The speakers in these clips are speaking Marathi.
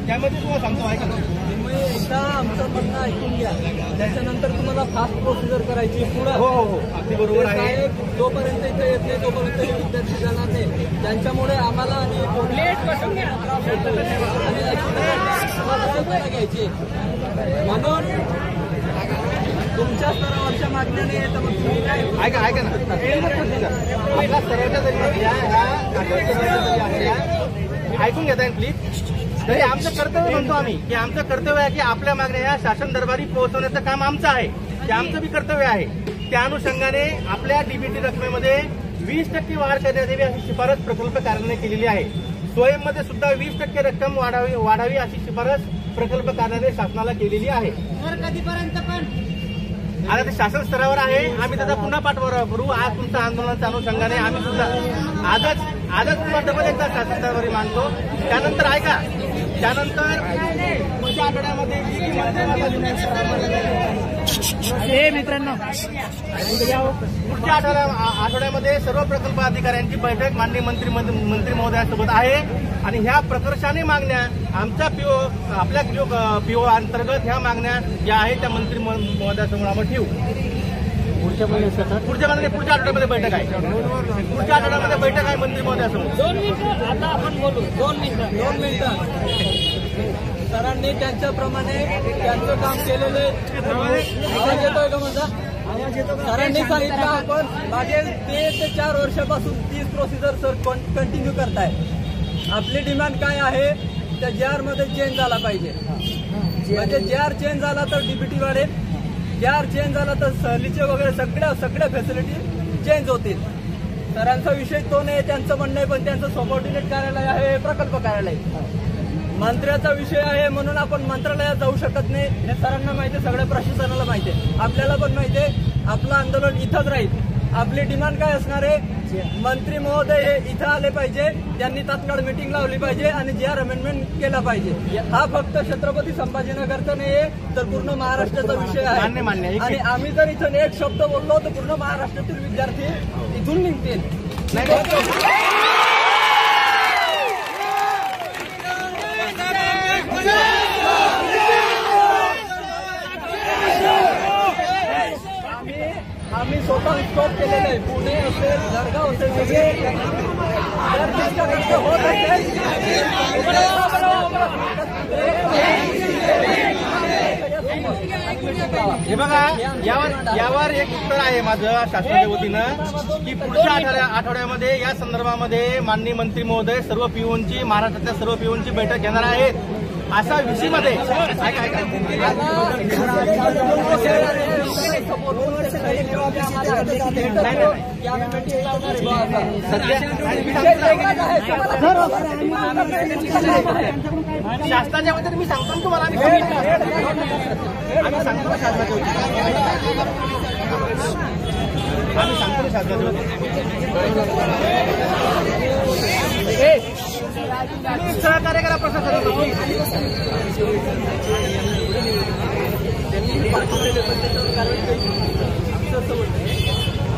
त्यामध्ये तुम्हाला सांगतो ऐका तुम्ही एकदा आमचं म्हणणं ऐकून घ्या, त्याच्यानंतर तुम्हाला फास्ट प्रोसिजर करायची पुढे. हो हो हो अगदी बरोबर आहे. जोपर्यंत इथे येत नाही तोपर्यंत विद्यार्थी जाणार नाही. त्यांच्यामुळे आम्हाला आणि घ्यायची म्हणून तुमच्या स्तरावरच्या मागण्याने ऐका ऐका ना आपल्या स्तरावरच्या ऐकून घेता येईल प्लीज. तरी आमचं कर्तव्य म्हणतो आम्ही की आमचं कर्तव्य आहे की आपल्या मागण्या या शासन दरबारी पोहोचवण्याचं काम आमचं आहे, ते आमचं बी कर्तव्य आहे. त्या अनुषंगाने आपल्या डीबीटी रकमेमध्ये 20% वाढ करण्यात यावी अशी शिफारस प्रकल्प कार्यालयाने केलेली आहे. स्वयंमध्ये सुद्धा 20% रक्कम वाढावी अशी शिफारस प्रकल्प कार्यालयाने शासनाला केलेली आहे. कधीपर्यंत पण आता ते शासन स्तरावर आहे, आम्ही त्याचा पुन्हा पाठपुरावा करू. आज तुमच्या आंदोलनाच्या अनुषंगाने आम्ही सुद्धा आजच पुन्हा डबल एकदा शासन स्तरावर मानतो. त्यानंतर ऐका, त्यानंतर पुढच्या आठवड्यामध्ये मित्रांनो पुढच्या आठवड्यामध्ये सर्व प्रकल्प अधिकाऱ्यांची बैठक माननीय मंत्री महोदयासोबत आहे आणि ह्या प्रकर्षाने मागण्या आमच्या आपल्या पीओ अंतर्गत ह्या मागण्या ज्या आहेत त्या मंत्री महोदयासमोर आम्ही ठेवू. पुढच्या आठवड्यामध्ये बैठक आहे. पुढच्या आठवड्यामध्ये बैठक आहे मंत्री महोदयासमोर. 2 मिनिटं आता आपण बोलू. 2 मिनिटं सरांनी त्यांच्याप्रमाणे त्यांचं काम केलेलं येतोय का माझा? सरांनी सांगितलं आपण मागील 3 ते 4 वर्षापासून 30 प्रोसिजर सर कंटिन्यू करताय. आपली डिमांड काय आहे? त्या JR मध्ये चेंज झाला पाहिजे. म्हणजे JR चेंज झाला तर डीबीटी वाढेल, JR चेंज झाला तर सहलीचे वगैरे सगळ्या फॅसिलिटी चेंज होतील. सरांचा विषय तो नाही, त्यांचं म्हणणं आहे, पण त्यांचं सबऑर्डिनेट कार्यालय आहे प्रकल्प कार्यालय. मंत्र्याचा विषय आहे म्हणून आपण मंत्रालयात जाऊ शकत नाही, हे सरांना माहिती आहे, सगळ्या प्रशासनाला माहिती आहे, आपल्याला पण माहिती आहे. आपलं आंदोलन इथंच राहील. आपली डिमांड काय असणार आहे? मंत्री महोदय हे इथं आले पाहिजे, त्यांनी तात्काळ मीटिंग लावली पाहिजे आणि JR अमेंडमेंट केला पाहिजे. हा फक्त छत्रपती संभाजीनगरचा नाहीये तर पूर्ण महाराष्ट्राचा विषय आहे. आणि आम्ही जर इथून एक शब्द बोललो तर पूर्ण महाराष्ट्रातील विद्यार्थी इथून निघतील. आम्ही स्वतः स्टॉप केलेलं आहे. पुणे असेल, जळगाव असेल, होत हे बघा, यावर एक उत्तर आहे माझं शासनाच्या वतीनं की पुढच्या आठवड्यामध्ये या संदर्भामध्ये माननीय मंत्री महोदय सर्व पीओंची, महाराष्ट्रातल्या सर्व पीओंची बैठक घेणार आहेत. अशा विषयीमध्ये शासनाच्या वतीने मी सांगतो तुम्हाला, आम्ही सांगतो ना शासनाच्या वतीने, आम्ही सांगतो ना शासनाच्या वतीने सहकार्य करा प्रशासनाला.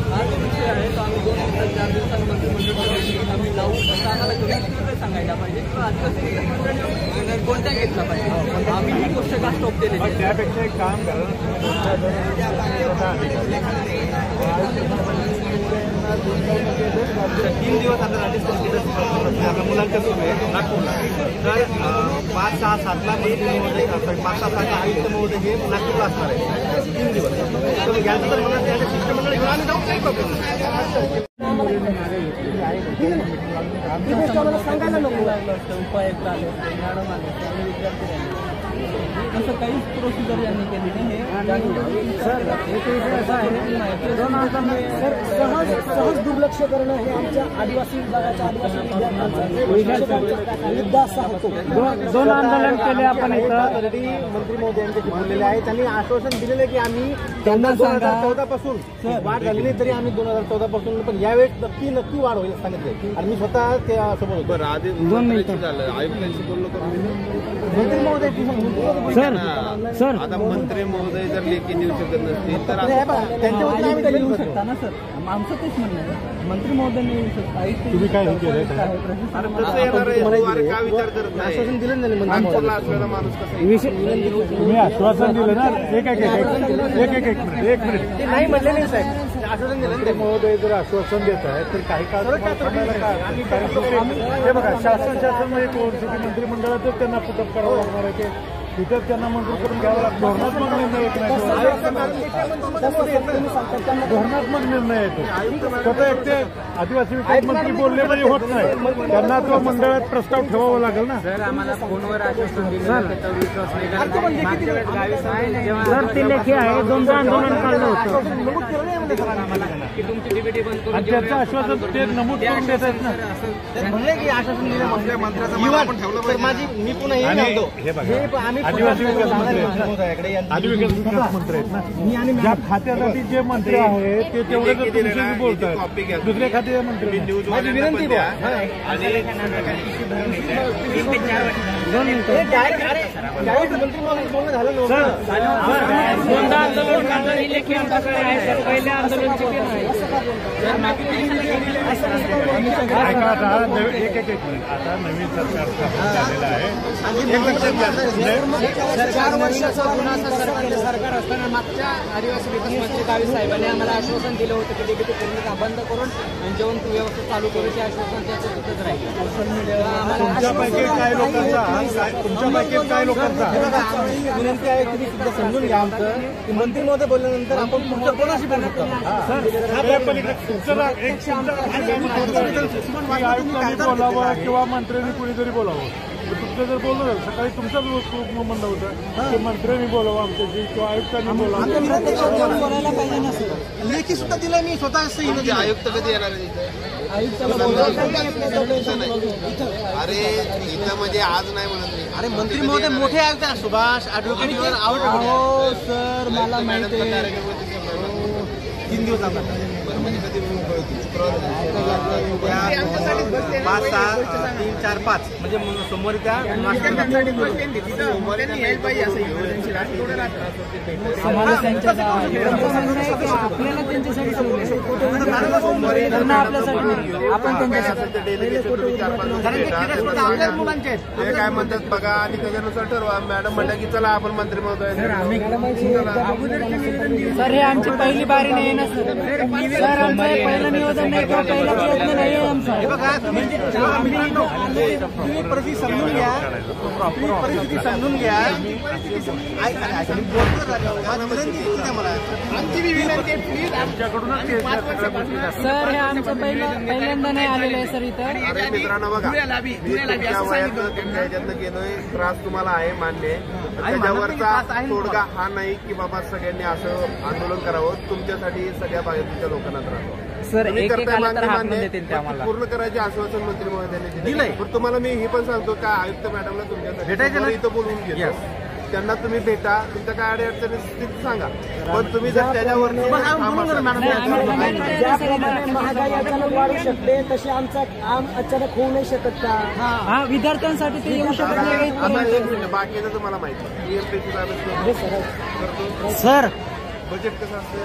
हा जो विषय आहे तो आम्ही 2 दिवसात 4 दिवसांमध्ये आम्ही लावू असं आम्हाला कमी सांगायला पाहिजे किंवा आदिवासी कोणत्या घेतला पाहिजे. आम्ही ही गोष्ट का स्टॉप केली. त्यापेक्षा एक काम करा, 3 दिवस आता आपल्या मुलांच्या सुरू आहे नागपूरला, तर 5, 6, 7ला महोदय 5, 6, 7ला आयुक्त महोदय हे नागपूरला असणार आहे 3 दिवस. तर घ्यायचं तर म्हणा त्याच्या शिष्टमंडळ घेऊन आम्ही जाऊ, काही प्रॉब्लेम नाही. सांगायला नको उपायुक्त आले, मॅडम आले, विद्यार्थी असं काहीच प्रोसिजर यांनी केली नाही. सहज दुर्लक्ष करणं हे आमच्या आदिवासी विभागाच्या आदिवासी विद्यार्थ्यांचा 2 आंदोलन केले आपण इथं. ऑलरेडी मंत्री महोदय यांच्याशी बोललेले आहे, त्यांनी आश्वासन दिलेलं आहे की आम्ही त्यांना 2014 पासून वाढ झाली नाही तरी आम्ही 2014 पासून, पण यावेळेस नक्की वाढ होईल सांगितले आणि मी स्वतः त्यासोबत होतो. 2 मिनिटं झालं आयुक्तांशी बोललो तर मंत्री महोदय सर आता मंत्री महोदय जर लेखी देऊ शकत नसतील तर त्यांच्या वतीने आम्ही येऊ शकता ना सर, आमचं तेच म्हणणं आहे. मंत्री महोदय येऊ शकता. तुम्ही काय केलंय? कसं येणार आहे? तू अरे का विचार करत नाही? नागपूरला असलेला माणूस कसा तुम्ही आश्वासन दिलं ना. एक मिनिट ते नाही म्हणले नाही साहेब, आश्वासन दिलं ना. महोदय जर आश्वासन देत आहे तर काही काळ हे बघा, शासन म्हणजे कोण शेवटी मंत्रिमंडळातच त्यांना पुटअप करावं लागणार आहे. ते तिथेच त्यांना मंजूर करून घ्यावं लागतं. धोरणात्मक निर्णय येत नाही. धोरणात्मक निर्णय येतो. स्वतः एक ते आदिवासी विकास मंत्री बोलले म्हणजे होत नाही. त्यांना तो मंडळात प्रस्ताव ठेवावा लागेल ना. सर आम्हाला फोनवर आश्वासन दिलं विश्वास नाही. सर ते लेखी आहे, 2दा आंदोलन काढलं होतं. की तुमची डीबीटी बंद करून आणि त्याचं आश्वासन ते नमूद करून देत आहेत ना. म्हणले की आश्वासन दिलं मंत्र्याचं माझी मी पुन्हा येईल आणि हे बघा, आदिवासी विकास मंत्री आहेत ना. आदिवासी विकास मंत्री आहेत ना. ज्या खात्यासाठी जे मंत्री आहेत ते तेवढे जर तुमच्याशी बोलतात, दुसऱ्या खात्याचे मंत्री माझी विनंती द्या. मंत्री बोलणं झालं नव्हतं. 2दा आंदोलन काढलं ही लेखी आमच्याकडे आहे सर. पहिल्या आंदोलन एक मिनिट. आता नवीन सरकार स्थापन झालेलं आहे. 4 वर्षाचा गुन्हा सरकार असताना मागच्या आदिवासी विकास मंत्री गावी साहेबांनी आम्हाला आश्वासन दिलं होतं की डीबीटी पूर्ण बंद करून आणि जेवण व्यवस्था चालू करू. ते आश्वासन त्याचं तिथंच राहील. तुमच्यापैकी काय लोकांचा विनंती आहे, तुम्ही सुद्धा समजून घ्या आमचं की मंत्री महोदय बोलल्यानंतर आपण तुमच्या कोणाशी बोलू शकतो. आयुक्तांनी बोलावं किंवा मंत्र्यांनी कुणीतरी बोलावं. तुमचं जर बोललं सकाळी तुमचाच म्हणणं होतं की मंत्र्यांनी बोलावं आमच्याशी किंवा आयुक्तांनी बोलावं. बोलायला पाहिजे ना सर. लेखी सुद्धा दिलं मी स्वतः आयुक्त कधी येणार आहे तिथे? अरे इथं म्हणजे आज नाही म्हणत मी. अरे मंत्री महोदय मोठे आयुक्त आहे, सुभाष ॲडव्होकेट आवड. हो सर, मला माहिती आहे. 3 दिवस आमचा म्हणजे कधी शुक्रवार 5, 6, 3, 4, 5 म्हणजे सोमवारी त्या आम्हाला त्यांच्या आपल्याला त्यांच्यासाठी आपण आपल्याच मुलांचे आहेत. ते काय म्हणतात बघा आणि त्याच्यानुसार ठरवा. मॅडम म्हणल्या की चला आपण मंत्री महोदय. सर हे आमची पहिली बारी नाही ना सर. सर आमचं पहिलं नियोजन नाही किंवा पहिला प्रयत्न नाही आहे आमचा. बघा तुम्ही परिस्थिती समजून घ्या. परिस्थिती समजून घ्या. सर हे आमचं पहिल्यांदा नाही आलेलं आहे सर इथं. अरे मित्रांनो बघा, मी तुमच्या वयातनं तुमच्या ह्याच्यातनं गेलोय. त्रास तुम्हाला आहे, मान्य आहे. त्याच्यावरचा तोडगा हा नाही की बाबा सगळ्यांनी असं आंदोलन करावं. तुमच्यासाठी सगळ्या बाहेरच्या लोकांना त्रास होतो. सर तुम्ही एक करताय आलं तर हात मान्य, देतील ते आम्हाला. पूर्ण करायचे आश्वासन मंत्री महोदयांनी दिलंय. पण तुम्हाला मी हे पण सांगतो का आयुक्त मॅडमला तुमच्यासाठी इथं बोलवून घेतो. त्यांना तुम्ही भेटा, तुमच्या काय अडचणी असतील सांगा. पण तुम्ही जर त्याच्यावर महागाई अचानक वाढू शकते तसे आमचा काम अचानक होऊ नाही शकत का? हा विद्यार्थ्यांसाठी ते येऊ शकत नाही. बाकीचं तुम्हाला माहिती सर बजेट कसं असतं,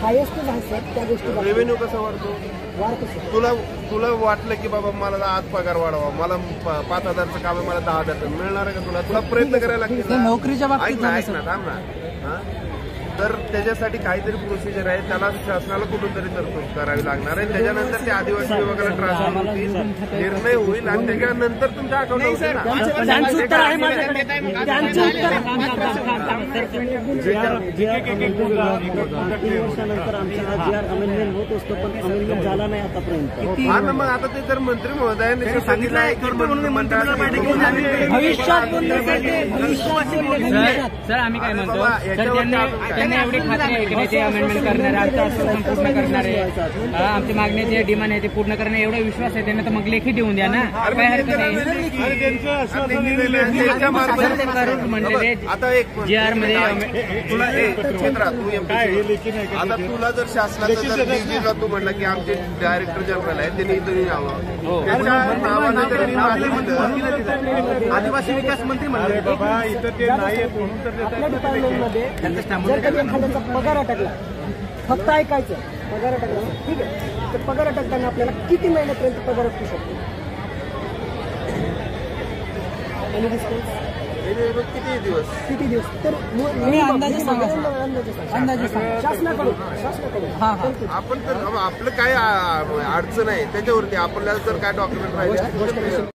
हायेस्टच आहे सर त्या गोष्टी. रेव्हेन्यू कसा वाढतो. तुला वाटलं की बाबा मला आज पगार वाढवा, मला 5,000चं काम आहे, मला 10,000 मिळणार आहे का? तुला प्रयत्न करायला लागतील. नोकरीच्या बाबतीत ऐक ना थांब ना. तर त्याच्यासाठी काहीतरी प्रोसिजर आहे, त्याला शासनाला कुठून तरी तरतूद करावी लागणार आहे. त्याच्यानंतर ते आदिवासी विभागाला ट्रान्सफर होतील, निर्णय होईल आणि त्याच्यानंतर तुमच्या अकाउंटला होईल ना. त्यांचं उत्तर आहे माझ्याकडे. त्यांचं उत्तर 3 वर्षानंतर आमचा हा जी आर अमेंडमेंट होत असतो पण अमेंडमेंट झाला नाही आतापर्यंत. हा ना, मग आता ते जर मंत्री महोदयांनी सांगितलं आहे की भविष्यात सर आम्ही काय म्हणतो, सर त्यांना एवढी खात्री आहे की नाही ते अमेंडमेंट करणार आहे, आमचं आश्वासन पूर्ण करणार आहे, आमची मागणी जे डिमांड आहे ते पूर्ण करणार, एवढा विश्वास आहे त्यांना, तर मग लेखी देऊन द्या ना, काय हरकत नाही. म्हणलेले जी आर मध्ये आता तुला जर शासनाचं जर DG तू म्हणला की आमचे डायरेक्टर जनरल आहे त्यांनी इथं यावं, त्याच्या नावानं जर आदिवासी विकास मंत्री म्हणले बाबा इथं ते नाही म्हणून तर आपल्या डिपार्टमेंटमध्ये जर कधी एखाद्याचा पगार अटकला, फक्त ऐकायचं पगार अटकला, ठीक आहे, तर पगार अटकताना आपल्याला किती महिन्यापर्यंत पगार अटकू शकतो? आणि रिस्पॉन्स किती दिवस तर अंदाजे शासनाकडून आपण तर आपलं काय अडचण आहे त्याच्यावरती आपल्याला जर काय डॉक्युमेंट राहिले